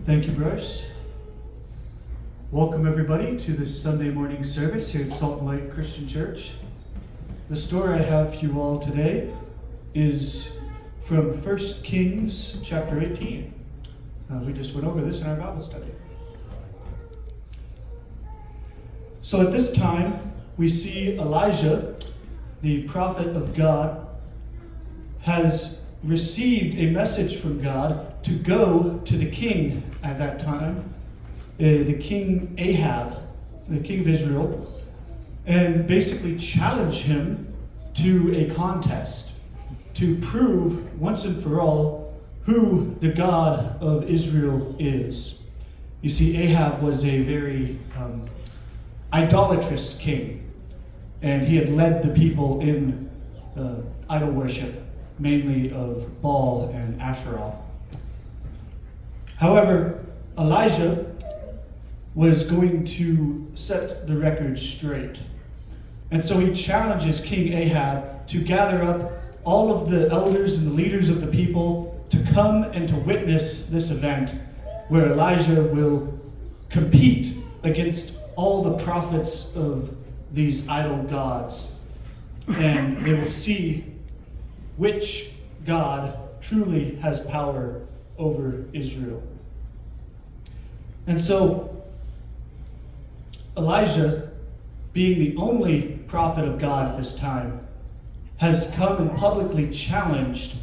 Thank you, Bryce. Welcome, everybody, to this Sunday morning service here at Salt and Light Christian Church. The story I have for you all today is from 1 Kings chapter 18. We just went over this in our Bible study. So at this time, we see Elijah, the prophet of God, has received a message from God to go to the king at that time, the king Ahab, the king of Israel, and basically challenge him to a contest to prove once and for all who the God of Israel is. You see, Ahab was a very idolatrous king, and he had led the people in idol worship, mainly of Baal and Asherah. However, Elijah was going to set the record straight. And so he challenges King Ahab to gather up all of the elders and the leaders of the people to come and to witness this event where Elijah will compete against all the prophets of these idol gods. And they will see which God truly has power over Israel. And so Elijah, being the only prophet of God at this time, has come and publicly challenged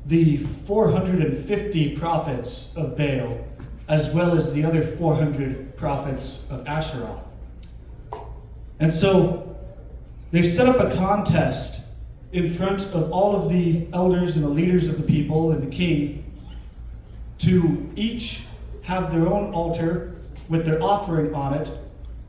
the 450 prophets of Baal, as well as the other 400 prophets of Asherah. And so they set up a contest in front of all of the elders and the leaders of the people and the king to each have their own altar with their offering on it,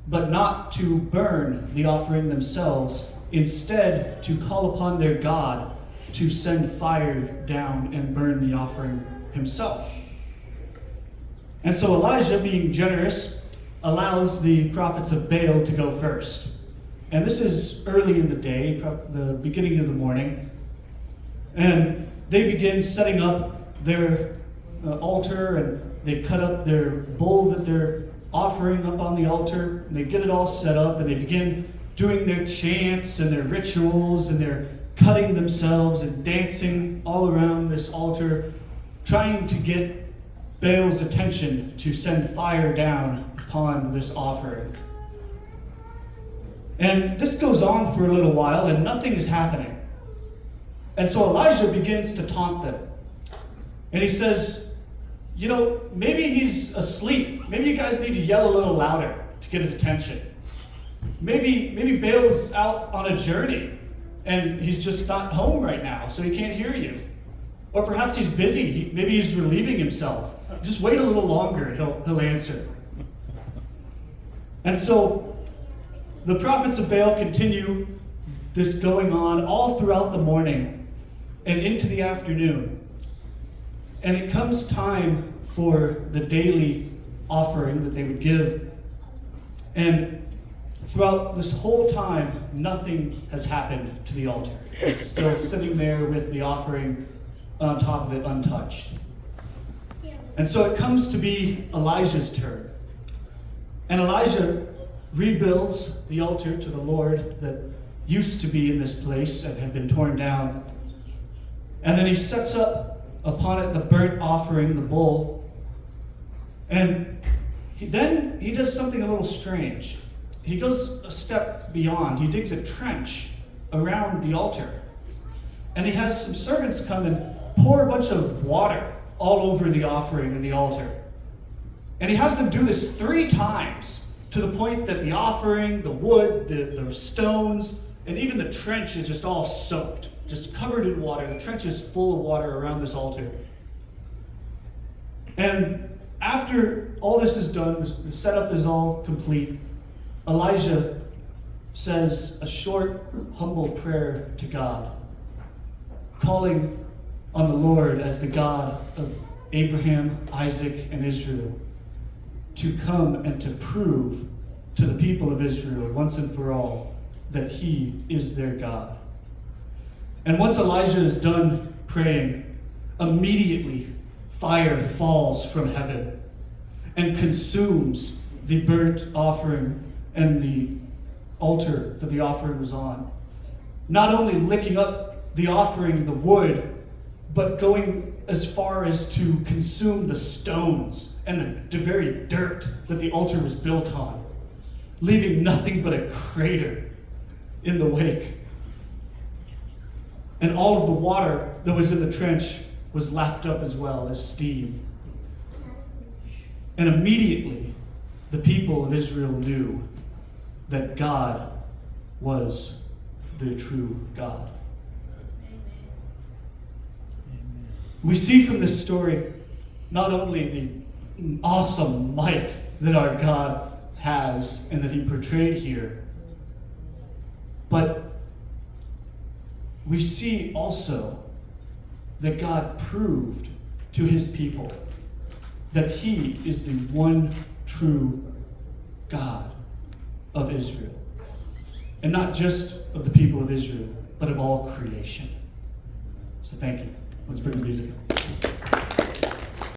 but not to burn the offering themselves, instead to call upon their God to send fire down and burn the offering himself. And so Elijah, being generous, allows the prophets of Baal to go first. And this is early in the day, the beginning of the morning. And they begin setting up their altar, and they cut up their bull that they're offering up on the altar, and they get it all set up, and they begin doing their chants and their rituals, and they're cutting themselves and dancing all around this altar, trying to get Baal's attention to send fire down upon this offering. And this goes on for a little while, and nothing is happening. And so Elijah begins to taunt them. And he says, maybe he's asleep. Maybe you guys need to yell a little louder to get his attention. Maybe Baal's out on a journey, and he's just not home right now, so he can't hear you. Or perhaps he's busy. Maybe he's relieving himself. Just wait a little longer, and he'll answer. And so the prophets of Baal continue this going on all throughout the morning and into the afternoon. And it comes time for the daily offering that they would give. And throughout this whole time, nothing has happened to the altar. It's still sitting there with the offering on top of it untouched. And so it comes to be Elijah's turn. And Elijah rebuilds the altar to the Lord that used to be in this place and had been torn down. And then he sets up upon it the burnt offering, the bull. And he does something a little strange. He goes a step beyond. He digs a trench around the altar. And he has some servants come and pour a bunch of water all over the offering and the altar. And he has them do this 3 times, to the point that the offering, the wood, the stones, and even the trench is just all soaked, just covered in water. The trench is full of water around this altar. And after all this is done, the setup is all complete, Elijah says a short, humble prayer to God, calling on the Lord as the God of Abraham, Isaac, and Israel, to come and to prove to the people of Israel once and for all that he is their God. And once Elijah is done praying, immediately fire falls from heaven and consumes the burnt offering and the altar that the offering was on. Not only licking up the offering, the wood, but going as far as to consume the stones and the very dirt that the altar was built on, leaving nothing but a crater in the wake. And all of the water that was in the trench was lapped up as well as steam. And immediately, the people of Israel knew that God was the true God. Amen. We see from this story not only the awesome might that our God has and that he portrayed here, but we see also that God proved to his people that he is the one true God of Israel. And not just of the people of Israel, but of all creation. So thank you. Let's bring the music up.